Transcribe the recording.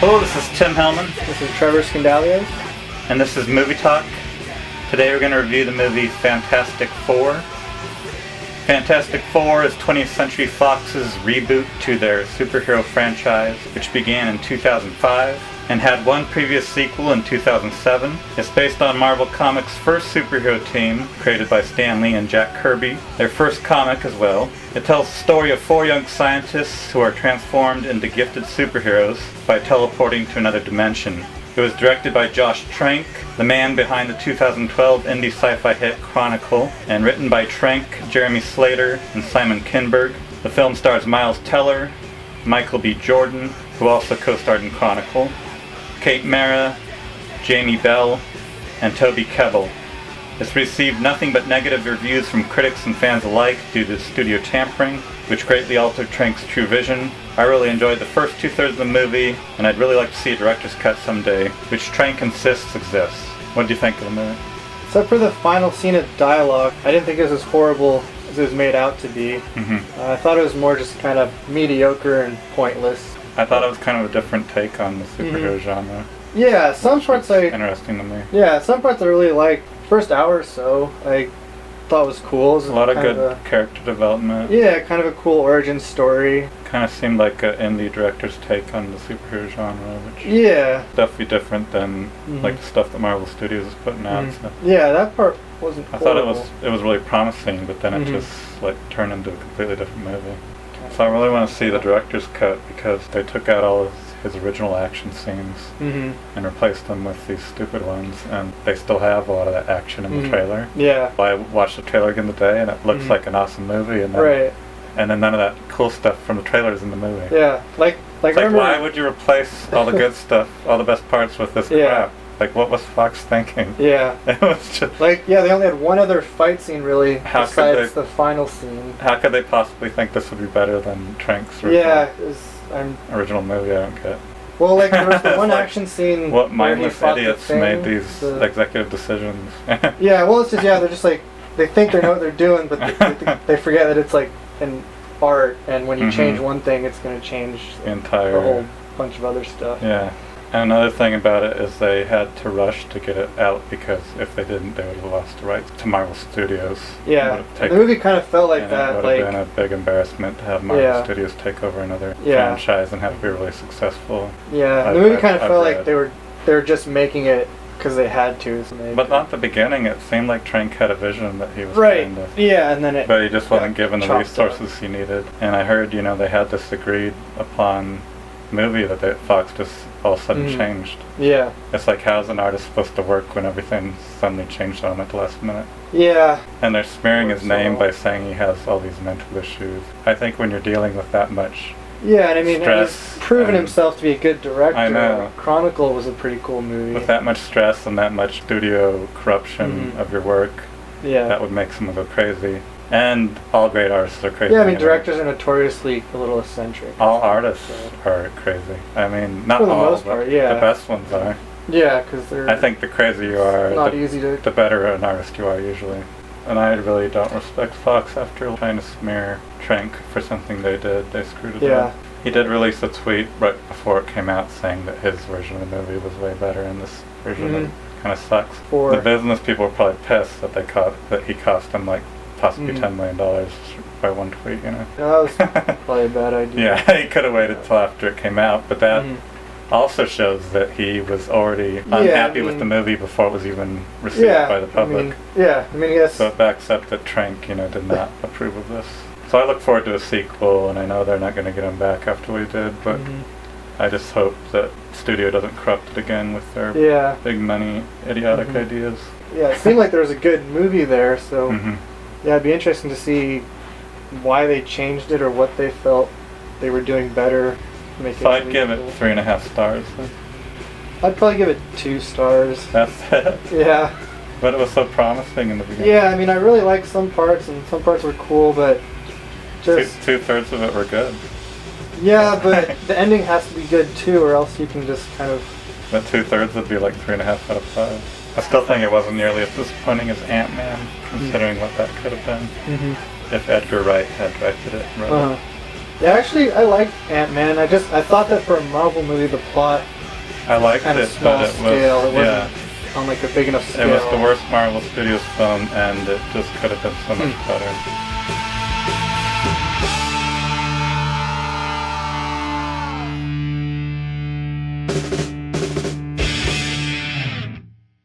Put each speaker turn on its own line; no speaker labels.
Hello, this is Tim Hellman.
This is Trevor Scandalios.
And this is Movie Talk. Today we're going to review the movie Fantastic Four. Fantastic Four is 20th Century Fox's reboot to their superhero franchise, which began in 2005 and had one previous sequel in 2007. It's based on Marvel Comics' first superhero team, created by Stan Lee and Jack Kirby, their first comic as well. It tells the story of four young scientists who are transformed into gifted superheroes by teleporting to another dimension. It was directed by Josh Trank, the man behind the 2012 indie sci-fi hit Chronicle, and written by Trank, Jeremy Slater, and Simon Kinberg. The film stars Miles Teller, Michael B. Jordan, who also co-starred in Chronicle, Kate Mara, Jamie Bell, and Toby Kebbell. It's received nothing but negative reviews from critics and fans alike due to studio tampering, which greatly altered Trank's true vision. I really enjoyed the first two-thirds of the movie, and I'd really like to see a director's cut someday, which Trank insists exists. What do you think of the movie?
Except for the final scene of dialogue, I didn't think it was as horrible as it was made out to be. I thought it was more just kind of mediocre and pointless.
I thought it was kind of a different take on the superhero genre.
Yeah, some parts
interesting to me.
Yeah, some parts I really liked. First hour or so, I thought was cool. It was
a lot of good character development.
Yeah, kind of a cool origin story.
Kind of seemed like an indie director's take on the superhero genre, which definitely different than like the stuff that Marvel Studios is putting out. So.
Yeah, that part wasn't
I
horrible.
thought it was really promising, but then it just like turned into a completely different movie. So I really want to see the director's cut because they took out all of his original action scenes and replaced them with these stupid ones, and they still have a lot of that action in the trailer.
Yeah.
I watched the trailer again today, and it looks like an awesome movie, and then, and then none of that cool stuff from the trailers in the movie.
Yeah, like
why would you replace all the good stuff, all the best parts with this crap? Like, what was Fox thinking?
Yeah.
It was just...
they only had one other fight scene, really, besides the final scene.
How could they possibly think this would be better than Trank's original movie? I don't get.
Well, like, there was the one action scene...
What mindless idiots made these executive decisions?
Yeah, well, it's just, they're just like... They think they know what they're doing, but they forget that it's, like, an art, and when you change one thing, it's going to change the whole bunch of other stuff.
Yeah. And another thing about it is they had to rush to get it out because if they didn't, they would have lost the rights to Marvel Studios.
Yeah, the movie kind of felt like that.
It would have been a big embarrassment to have Marvel Studios take over another franchise and have it be really successful.
Yeah, the movie kind of felt like they were just making it because they had to. So
but not the beginning. It seemed like Trank had a vision that he was
and then
but he just wasn't given the resources he needed. And I heard, they had this agreed upon movie that Fox just all of a sudden changed. Yeah. It's like, how's an artist supposed to work when everything suddenly changed on him at the last minute?
Yeah.
And they're smearing his name by saying he has all these mental issues. I think when you're dealing with that much
and I mean,
stress,
he's proven himself to be a good director.
I know.
Chronicle was a pretty cool movie.
With that much stress and that much studio corruption of your work, that would make someone go crazy. And all great artists are crazy.
Yeah, I mean, directors are notoriously a little eccentric.
All artists are crazy. I mean, not
for the
all,
most part,
the best ones are.
Yeah, because they're...
I think the crazier you are, the better an artist you are usually. And I really don't respect Fox after trying to smear Trank for something they did. They screwed it up. He did release a tweet right before it came out saying that his version of the movie was way better and this version kind of sucks. The business people were probably pissed that he cost them like possibly $10 million by one tweet,
Yeah, that was probably a bad idea.
Yeah, he could have waited till after it came out, but that also shows that he was already unhappy with the movie before it was even received by the public. So it backs up that Trank, did not approve of this. So I look forward to a sequel, and I know they're not going to get him back after what he did, but I just hope that studio doesn't corrupt it again with their big money, idiotic ideas. Yeah,
it seemed like there was a good movie there, so it'd be interesting to see why they changed it or what they felt they were doing better.
So I'd give it 3.5 stars.
I'd probably give it 2 stars.
That's it?
Yeah.
But it was so promising in the beginning.
Yeah, I mean, I really liked some parts, and some parts were cool, but just...
Two-thirds of it were good.
Yeah, but the ending has to be good, too, or else you can just kind of...
But 2/3 would be like 3.5 out of 5. I still think it wasn't nearly as disappointing as Ant-Man, considering what that could have been if Edgar Wright had directed it.
Yeah, actually, I like Ant-Man. I thought that for a Marvel movie, the plot
I liked
at a
it,
small
but it
scale.
was
It wasn't on like a big enough scale.
It was the worst Marvel Studios film, and it just could have been so much better.